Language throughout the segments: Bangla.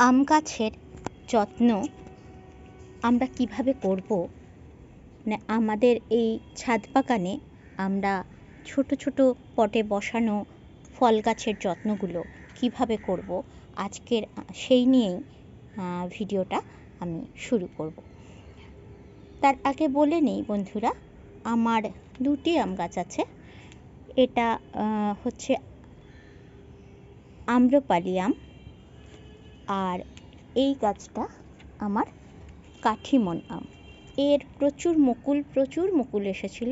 আম গাছের যত্ন আমরা কিভাবে করব, না আমাদের এই ছাদ বাগানে আমরা ছোট ছোট পটে বসানো ফল গাছের যত্নগুলো কিভাবে করব, আজকের সেই নিয়েই ভিডিওটা আমি শুরু করব। তার আগে বলে নেই বন্ধুরা, আমার দুটি আম গাছ আছে। এটা হচ্ছে আম্রপালি আম, আর এই গাছটা আমার কাঠিমন আম। এর প্রচুর মুকুল এসেছিল।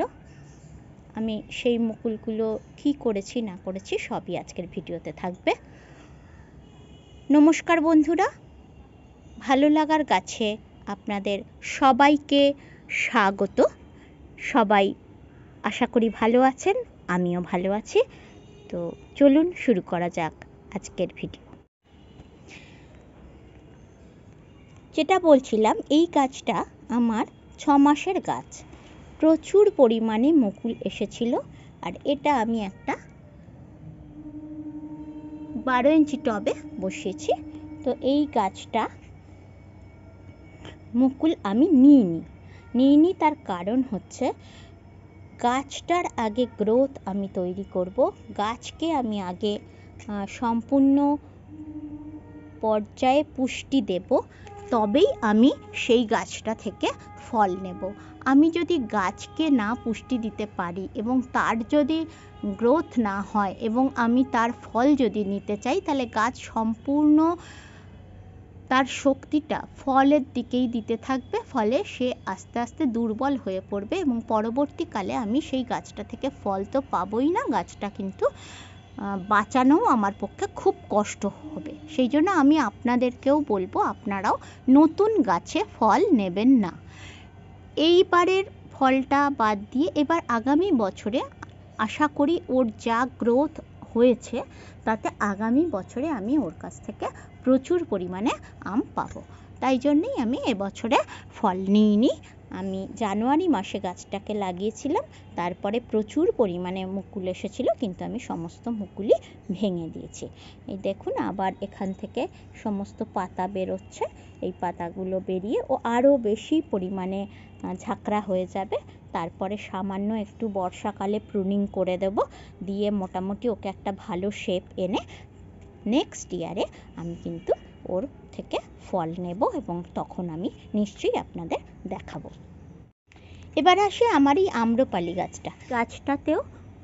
আমি সেই মুকুলগুলো কি করেছি না করেছি সবই আজকের ভিডিওতে থাকবে। নমস্কার বন্ধুরা, ভালো লাগার গাছে আপনাদের সবাইকে স্বাগত। সবাই আশা করি ভালো আছেন, আমিও ভালো আছি। তো চলুন শুরু করা যাক আজকের ভিডিও। যেটা বলছিলাম, এই গাছটা আমার 6 মাসের গাছ। প্রচুর পরিমাণে মুকুল এসেছিল, আর এটা আমি একটা 12 ইঞ্চি টবে বসিয়েছি। তো এই গাছটা মুকুল আমি নিইনি। তার কারণ হচ্ছে, গাছটার আগে গ্রোথ আমি তৈরি করব। গাছকে আমি আগে সম্পূর্ণ পর্যায়ে পুষ্টি দেব, তবেই আমি সেই গাছটা থেকে ফল নেব। আমি যদি গাছকে না পুষ্টি দিতে পারি এবং তার যদি গ্রোথ না হয় এবং আমি তার ফল যদি নিতে চাই, তাহলে গাছ সম্পূর্ণ তার শক্তিটা ফলের দিকেই দিতে থাকবে। ফলে সে আস্তে আস্তে দুর্বল হয়ে পড়বে এবং পরবর্তীকালে আমি সেই গাছটা থেকে ফল তো পাবোই না, গাছটা কিন্তু বাঁচানোও আমার পক্ষে খুব কষ্ট হবে। সেই জন্য আমি আপনাদেরকেও বলবো, আপনারাও নতুন গাছে ফল নেবেন না। এইবারের ফলটা বাদ দিয়ে এবার আগামী বছরে আশা করি ওর যা গ্রোথ হয়েছে তাতে আগামী বছরে আমি ওর কাছ থেকে প্রচুর পরিমাণে আম পাবো। তাই জন্যই আমি এবছরে ফল নিইনি। আমি জানুয়ারি মাসে গাছটাকে লাগিয়েছিলাম, তারপরে প্রচুর পরিমাণে মুকুল এসেছিল, কিন্তু আমি সমস্ত মুকুলই ভেঙে দিয়েছি। এই দেখুন, আবার এখান থেকে সমস্ত পাতা বেরোচ্ছে। এই পাতাগুলো বেরিয়ে ও আরও বেশি পরিমাণে ঝাঁকড়া হয়ে যাবে। তারপরে সামান্য একটু বর্ষাকালে প্রুনিং করে দেব, দিয়ে মোটামুটি ওকে একটা ভালো শেপ এনে নেক্সট ইয়ারে আমি কিন্তু ওর থেকে ফল নেব এবং তখন আমি নিশ্চয়ই আপনাদের দেখাবো। এবার আসি আমার এই আম্রপালি গাছটাতেও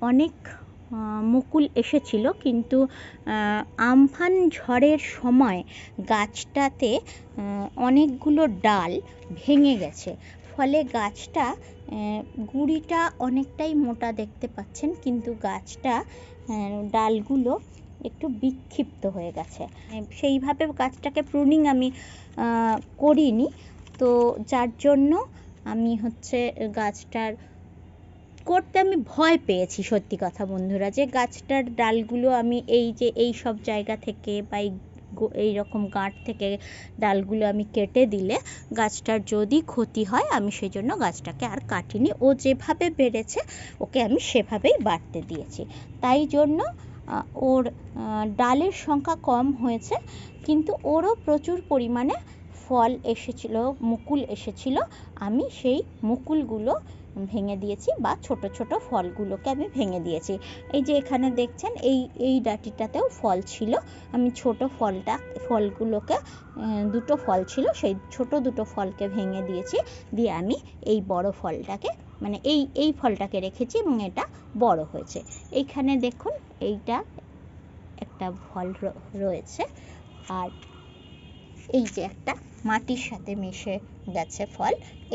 অনেক মুকুল এসেছিল, কিন্তু আমফান ঝড়ের সময় গাছটাতে অনেকগুলো ডাল ভেঙে গেছে। ফলে গাছটা গুঁড়িটা অনেকটাই মোটা দেখতে পাচ্ছেন, কিন্তু গাছটা ডালগুলো একটু বিক্ষিপ্ত হয়ে গেছে। সেইভাবে গাছটাকে প্রুনিং আমি করিনি, তো যার জন্য আমি গাছটার করতে আমি ভয় পেয়েছি। সত্যি কথা বন্ধুরা, যে গাছটার ডালগুলো আমি এই সব জায়গা থেকে বা এই রকম গাঁট থেকে ডালগুলো আমি কেটে দিলে গাছটার যদি ক্ষতি হয়, আমি সেই জন্য গাছটাকে আর কাটিনি। ও যেভাবে বেড়েছে ওকে আমি সেভাবেই বাড়তে দিয়েছি। তাই জন্য ওর ডালের সংখ্যা কম হয়েছে, কিন্তু ওরও প্রচুর পরিমাণে ফল এসেছিল, মুকুল এসেছিল। আমি সেই মুকুলগুলো ভেঙে দিয়েছি, বা ছোট ছোট ফলগুলোকে আমি ভেঙে দিয়েছি। এই যে এখানে দেখছেন, এই ডাঁটিটাতেও ফল ছিল। আমি ছোট ফলগুলোকে দুটো ফল ছিল, সেই ছোট দুটো ফলকে ভেঙে দিয়েছি, দিয়ে আমি এই বড় ফলটাকে মানে এই ফলটাকে রেখেছি এবং এটা বড় হয়েছে। এইখানে দেখুন, এইটা একটা ফল রয়েছে, আর এই যে একটা মাটির সাথে মিশে গেছে ফল,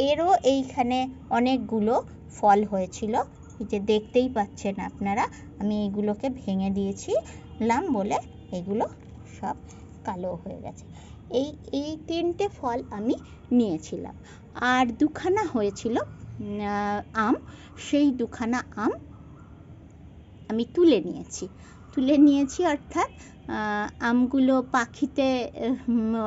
এরও এইখানে অনেকগুলো ফল হয়েছিল। এই যে দেখতেই পাচ্ছেন আপনারা, আমি এইগুলোকে ভেঙে দিয়েছিলাম বলে এগুলো সব কালো হয়ে গেছে। এই 3টে ফল আমি নিয়েছিলাম, আর দুখানা হয়েছিল আম। সেই দুখানা আম আমি তুলে নিয়েছি, অর্থাৎ আমগুলো পাখিতে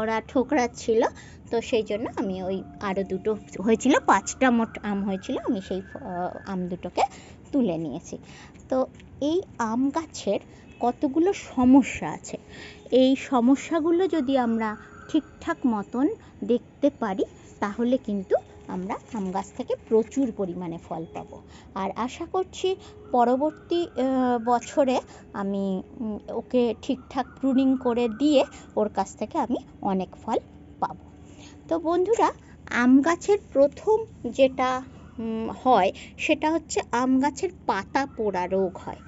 ওরা ঠোকরাচ্ছিল, তো সেই জন্য আমি ওই আরও দুটো হয়েছিল, 5টা মোট আম হয়েছিল, আমি সেই আম দুটোকে তুলে নিয়েছি। তো এই আম গাছের কতগুলো সমস্যা আছে, এই সমস্যাগুলো যদি আমরা ঠিকঠাক মতন দেখতে পারি, তাহলে কিন্তু আমরা আম গাছ থেকে প্রচুর পরিমাণে ফল পাবো। আর আশা করছি পরবর্তী বছরে আমি ওকে ঠিকঠাক প্রুনিং করে দিয়ে ওর কাছ থেকে আমি অনেক ফল পাবো। তো বন্ধুরা, আম গাছের প্রথম যেটা হয় সেটা হচ্ছে আম গাছের পাতা পোড়া রোগ হয়।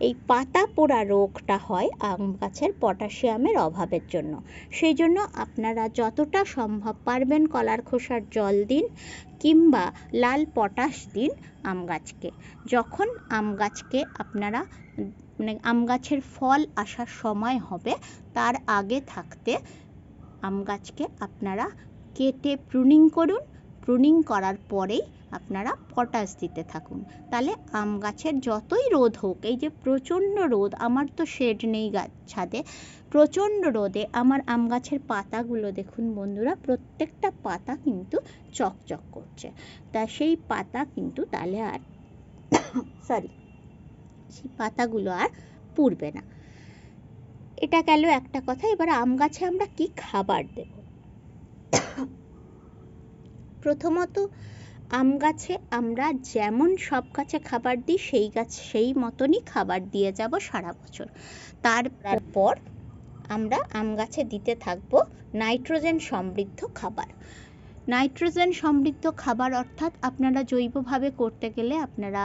এই পাতা পোড়া রোগটা হয় আম গাছের পটাশিয়ামের অভাবের জন্য। সেই জন্য আপনারা যতটা সম্ভব পারবেন কলার খোসার জল দিন কিংবা লাল পটাশ দিন আম গাছকে। যখন আম গাছকে আপনারা আম গাছের ফল আসার সময় হবে তার আগে থাকতে আম গাছকে আপনারা কেটে প্রুনিং করুন। প্রুনিং করার পরেই আপনারা পটাশ দিতে থাকুন। তাহলে আম গাছের যতই রোদ হোক, এই যে প্রচণ্ড রোদ, আমার তো শেড নেই ছাদে, প্রচণ্ড রোদে আমার আম গাছের পাতাগুলো দেখুন বন্ধুরা, প্রত্যেকটা পাতা কিন্তু চকচক করছে। তা সেই পাতা কিন্তু তাহলে আর সেই পাতাগুলো আর পুড়বে না। এটা গেল একটা কথা। এবার আম গাছে আমরা কি খাবার দেব? প্রথমত আম গাছে আমরা যেমন সব গাছে খাবার দিই সেই মতনই খাবার দিয়ে যাব সারা বছর। তারপর আমরা আম গাছে দিতে থাকবো নাইট্রোজেন সমৃদ্ধ খাবার। নাইট্রোজেন সমৃদ্ধ খাবার অর্থাৎ আপনারা জৈবভাবে করতে গেলে আপনারা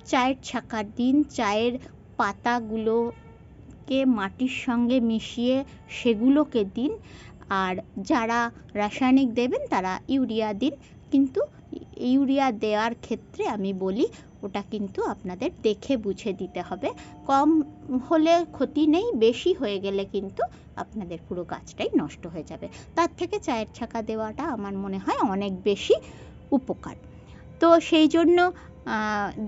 চায়ের ছাঁকার দিন, চায়ের পাতাগুলোকে মাটির সঙ্গে মিশিয়ে সেগুলোকে দিন। আর যারা রাসায়নিক দেবেন তারা ইউরিয়া দিন। কিন্তু ইউরিয়া দেওয়ার ক্ষেত্রে আমি বলি ওটা কিন্তু আপনাদের দেখে বুঝে দিতে হবে। কম হলে ক্ষতি নেই, বেশি হয়ে গেলে কিন্তু আপনাদের পুরো গাছটাই নষ্ট হয়ে যাবে। তার থেকে চায়ের ছাঁকা দেওয়াটা আমার মনে হয় অনেক বেশি উপকার। তো সেই জন্য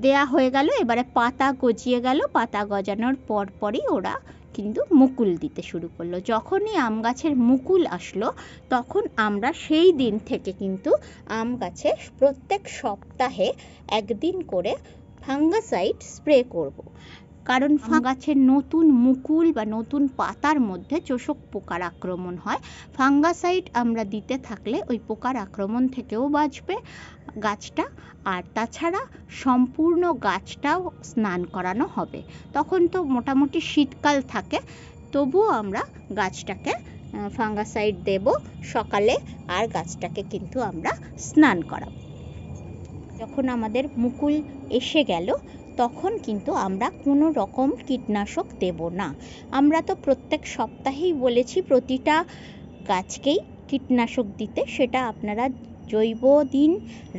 দেয়া হয়ে গেল। এবারে পাতা গজিয়ে গেল। পাতা গজানোর পরই ওরা কিন্তু মুকুল দিতে শুরু করলো। যখনই আম গাছের মুকুল আসলো তখন আমরা সেই দিন থেকে কিন্তু আম গাছে প্রত্যেক সপ্তাহে একদিন করে ফাঙ্গাসাইড স্প্রে করব। কারণ গাছের নতুন মুকুল বা নতুন পাতার মধ্যে চোষক পোকার আক্রমণ হয়। ফাঙ্গাসাইড আমরা দিতে থাকলে ওই পোকার আক্রমণ থেকেও বাঁচবে গাছটা। আর তাছাড়া সম্পূর্ণ গাছটাও স্নান করানো হবে। তখন তো মোটামুটি শীতকাল থাকে, তবুও আমরা গাছটাকে ফাঙ্গাসাইড দেব সকালে, আর গাছটাকে কিন্তু আমরা স্নান করাবো। যখন আমাদের মুকুল এসে গেল তখন কিন্তু আমরা কোনো রকম কীটনাশক দেব না। আমরা তো প্রত্যেক সপ্তাহেই বলেছি প্রতিটা গাছকেই কীটনাশক দিতে। সেটা আপনারা জৈব দিন,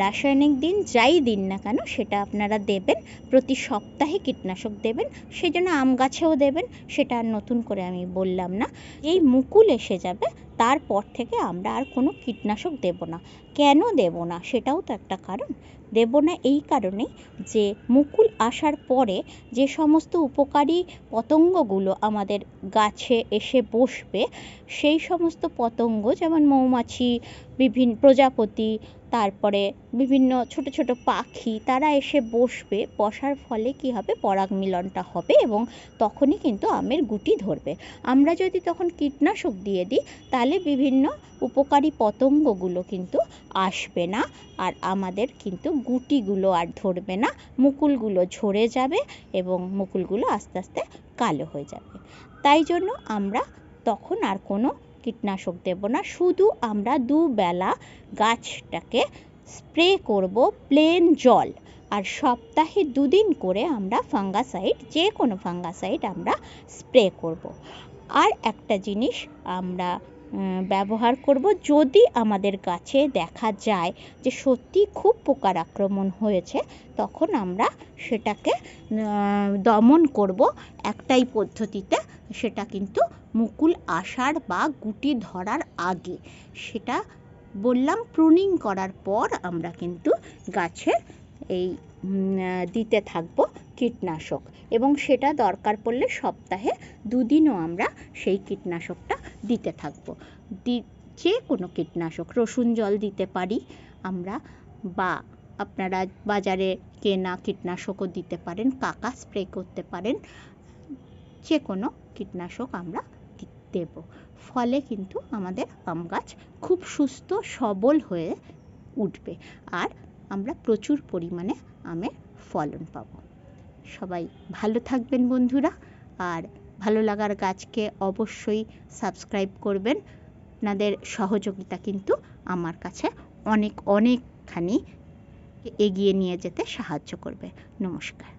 রাসায়নিক দিন, যাই দিন না কেন সেটা আপনারা দেবেন। প্রতি সপ্তাহে কীটনাশক দেবেন। সেজন্য আম গাছেও দেবেন, সেটা আর নতুন করে আমি বললাম না। এই মুকুল এসে যাবে তারপর থেকে আমরা আর কোনো কীটনাশক দেব না। কেন দেব না সেটাও তো একটা কারণ। দেব না এই কারণেই যে মুকুল আসার পরে যে সমস্ত উপকারী পতঙ্গগুলো আমাদের গাছে এসে বসবে, সেই সমস্ত পতঙ্গ যেমন মৌমাছি, বিভিন্ন প্রজাপতি, তারপরে বিভিন্ন ছোট ছোট পাখি, তারা এসে বসবে। বসার ফলে কি হবে, পরাগ মিলনটা হবে এবং তখনই কিন্তু আমের গুটি ধরবে। আমরা যদি তখন কীটনাশক দিয়ে দিই তাহলে বিভিন্ন উপকারী পতঙ্গগুলো কিন্তু আসবে না, আর আমাদের কিন্তু গুটিগুলো আর ধরবে না, মুকুলগুলো ঝরে যাবে এবং মুকুলগুলো আস্তে আস্তে কালো হয়ে যাবে। তাই জন্য আমরা তখন আর কোনো কীটনাশক দেব না। শুধু আমরা দুবেলা গাছটাকে স্প্রে করব প্লেন জল, আর সপ্তাহে 2 দিন করে আমরা ফাঙ্গাসাইড, যে কোনো ফাঙ্গাসাইড আমরা স্প্রে করব। আর একটা জিনিস আমরা ব্যবহার করব, যদি আমাদের গাছে দেখা যায় যে সত্যি খুব পোকার আক্রমণ হয়েছে, তখন আমরা সেটাকে দমন করব একটাই পদ্ধতিতে। সেটা কিন্তু মুকুল আসার বা গুটি ধরার আগে, সেটা বললাম প্রুনিং করার পর আমরা কিন্তু গাছে এই দিতে থাকবো কীটনাশক, এবং সেটা দরকার পড়লে সপ্তাহে 2 দিনও আমরা সেই কীটনাশকটা দিতে থাকবো। যে কোনো কীটনাশক, রসুন জল দিতে পারি আমরা, বা আপনারা বাজারে কেনা কীটনাশকও দিতে পারেন, কাকা স্প্রে করতে পারেন। যে কোনো কীটনাশক আমরা দেব। ফলে কিন্তু আমাদের আম গাছ খুব সুস্থ সবল হয়ে উঠবে আর আমরা প্রচুর পরিমাণে আমের ফলন পাব। সবাই ভালো থাকবেন বন্ধুরা, আর ভালো লাগার গাছকে অবশ্যই সাবস্ক্রাইব করবেন। আপনাদের সহযোগিতা কিন্তু আমার কাছে অনেকখানি এগিয়ে নিয়ে যেতে সাহায্য করবে। নমস্কার।